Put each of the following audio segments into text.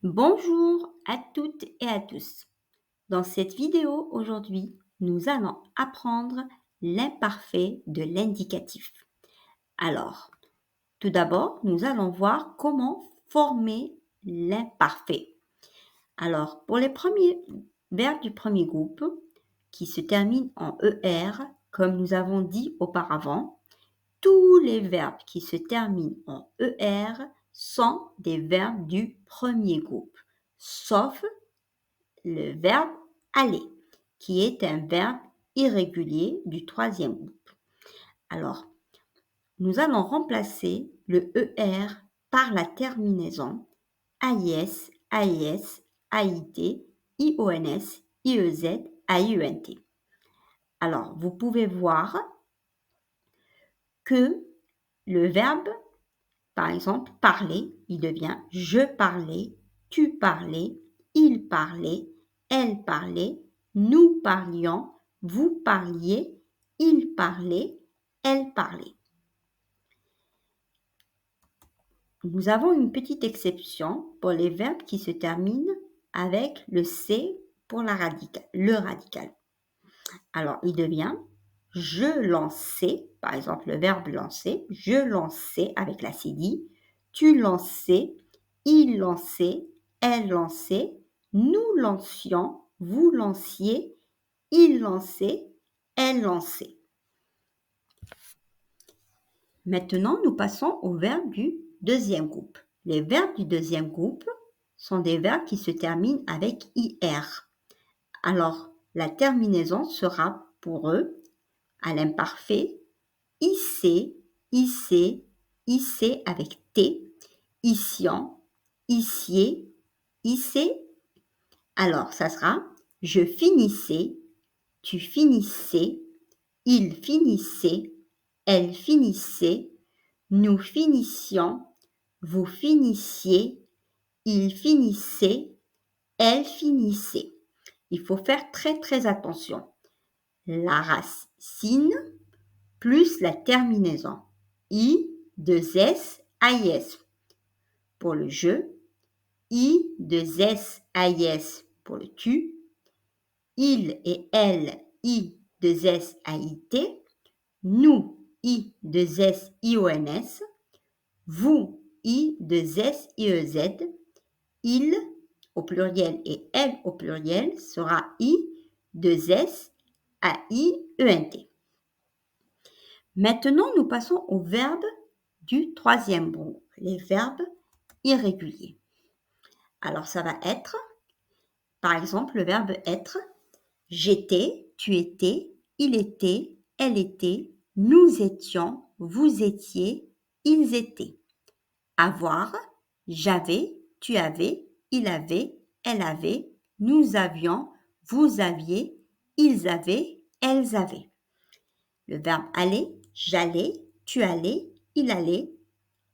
Bonjour à toutes et à tous. Dans cette vidéo aujourd'hui, nous allons apprendre l'imparfait de l'indicatif. Alors, tout d'abord, nous allons voir comment former l'imparfait. Alors, pour les premiers verbes du premier groupe qui se terminent en ER, comme nous avons dit auparavant, tous les verbes qui se terminent en ER sont des verbes du premier groupe, sauf le verbe aller, qui est un verbe irrégulier du troisième groupe. Alors, nous allons remplacer le ER par la terminaison AIS, AIS, AIT, IONS, IEZ, AIENT. Alors, vous pouvez voir que le verbe, par exemple, parler, il devient je parlais, tu parlais, il parlait, elle parlait, nous parlions, vous parliez, il parlait, elle parlait. Nous avons une petite exception pour les verbes qui se terminent avec le C pour le radical. Alors, il devient je lançais, par exemple le verbe lancer, je lançais avec la cédille, tu lançais, il lançait, elle lançait, nous lancions, vous lanciez, il lançait, elle lançait. Maintenant, nous passons aux verbes du deuxième groupe. Les verbes du deuxième groupe sont des verbes qui se terminent avec IR. Alors, la terminaison sera pour eux, à l'imparfait, IC, IC, IC avec T, ission, issier, IC. Alors, ça sera je finissais, tu finissais, il finissait, elle finissait, nous finissions, vous finissiez, il finissait, elle finissait. Il faut faire très très attention. La racine plus la terminaison I, 2 S, AIS pour le je, I, 2 S, AIS pour le tu, il et elle, I, 2 S, AIT, nous, I, 2 S, IONS, vous, I, 2 S, IEZ, il au pluriel et elle au pluriel sera I, 2 S, AIENT. Maintenant, nous passons aux verbes du troisième groupe, les verbes irréguliers. Alors, ça va être, par exemple, le verbe être, j'étais, tu étais, il était, elle était, nous étions, vous étiez, ils étaient. Avoir, j'avais, tu avais, il avait, elle avait, nous avions, vous aviez, ils avaient, elles avaient. Le verbe aller, j'allais, tu allais, il allait,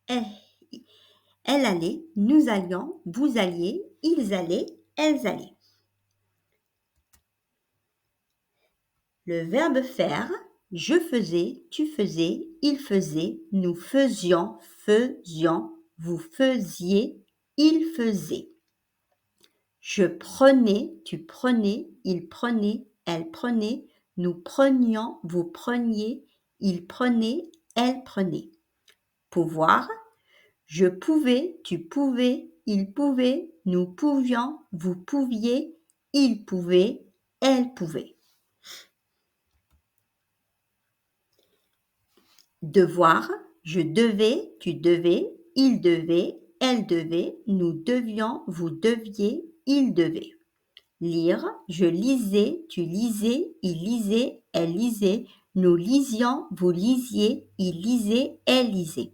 elle allait, nous allions, vous alliez, ils allaient, elles allaient. Le verbe faire, je faisais, tu faisais, il faisait, nous faisions, vous faisiez, il faisait. Je prenais, tu prenais, il prenait, elle prenait, nous prenions, vous preniez, il prenait, elle prenait. Pouvoir, je pouvais, tu pouvais, il pouvait, nous pouvions, vous pouviez, il pouvait, elle pouvait. Devoir, je devais, tu devais, il devait, elle devait, nous devions, vous deviez, il devait. Lire, je lisais, tu lisais, il lisait, elle lisait, nous lisions, vous lisiez, il lisait, elle lisait.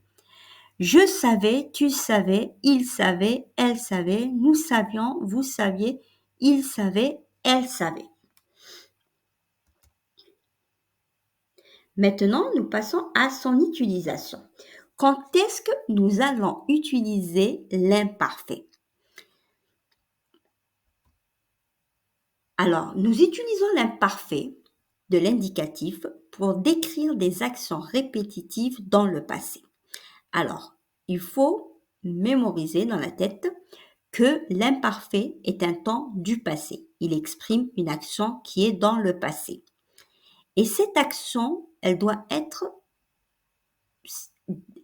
Je savais, tu savais, il savait, elle savait, nous savions, vous saviez, il savait, elle savait. Maintenant, nous passons à son utilisation. Quand est-ce que nous allons utiliser l'imparfait? Alors, nous utilisons l'imparfait de l'indicatif pour décrire des actions répétitives dans le passé. Alors, il faut mémoriser dans la tête que l'imparfait est un temps du passé. Il exprime une action qui est dans le passé. Et cette action, elle doit être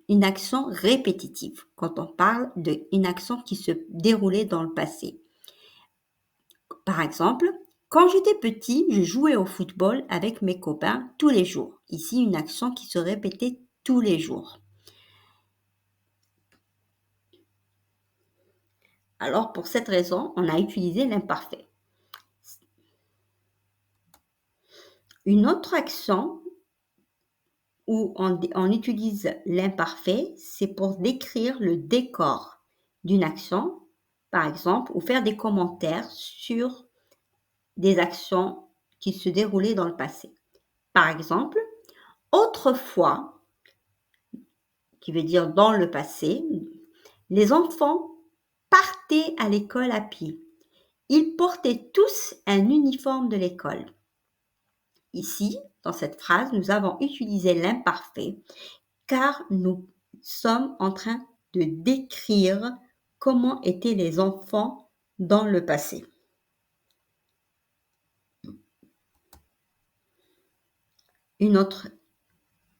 une action répétitive quand on parle d'une action qui se déroulait dans le passé. Par exemple, quand j'étais petit, je jouais au football avec mes copains tous les jours. Ici, une action qui se répétait tous les jours. Alors, pour cette raison, on a utilisé l'imparfait. Une autre action où on utilise l'imparfait, c'est pour décrire le décor d'une action, par exemple, ou faire des commentaires sur des actions qui se déroulaient dans le passé. Par exemple, autrefois, qui veut dire dans le passé, les enfants partaient à l'école à pied. Ils portaient tous un uniforme de l'école. Ici, dans cette phrase, nous avons utilisé l'imparfait car nous sommes en train de décrire comment étaient les enfants dans le passé. Une autre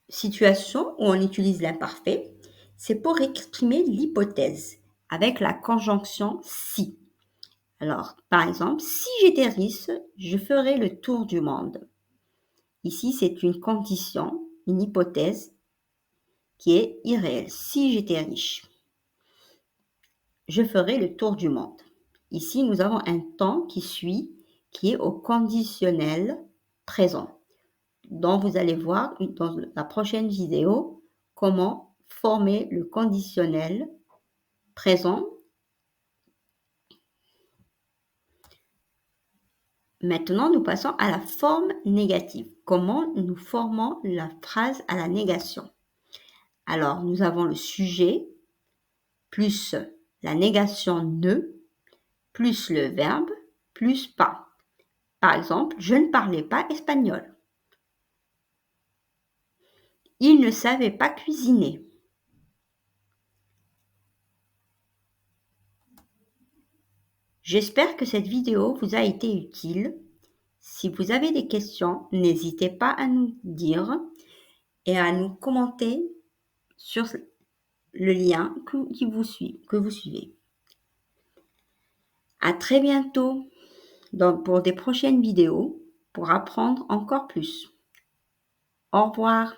situation où on utilise l'imparfait, c'est pour exprimer l'hypothèse avec la conjonction si. Alors, par exemple, si j'étais riche, je ferais le tour du monde. Ici, c'est une condition, une hypothèse qui est irréelle. Si j'étais riche, je ferais le tour du monde. Ici, nous avons un temps qui suit, qui est au conditionnel présent, dont vous allez voir dans la prochaine vidéo comment former le conditionnel présent. Maintenant, nous passons à la forme négative. Comment nous formons la phrase à la négation? Alors, nous avons le sujet plus la négation ne, plus le verbe, plus pas. Par exemple, je ne parlais pas espagnol. Il ne savait pas cuisiner. J'espère que cette vidéo vous a été utile. Si vous avez des questions, n'hésitez pas à nous dire et à nous commenter sur le lien que vous suivez. À très bientôt pour des prochaines vidéos pour apprendre encore plus. Au revoir.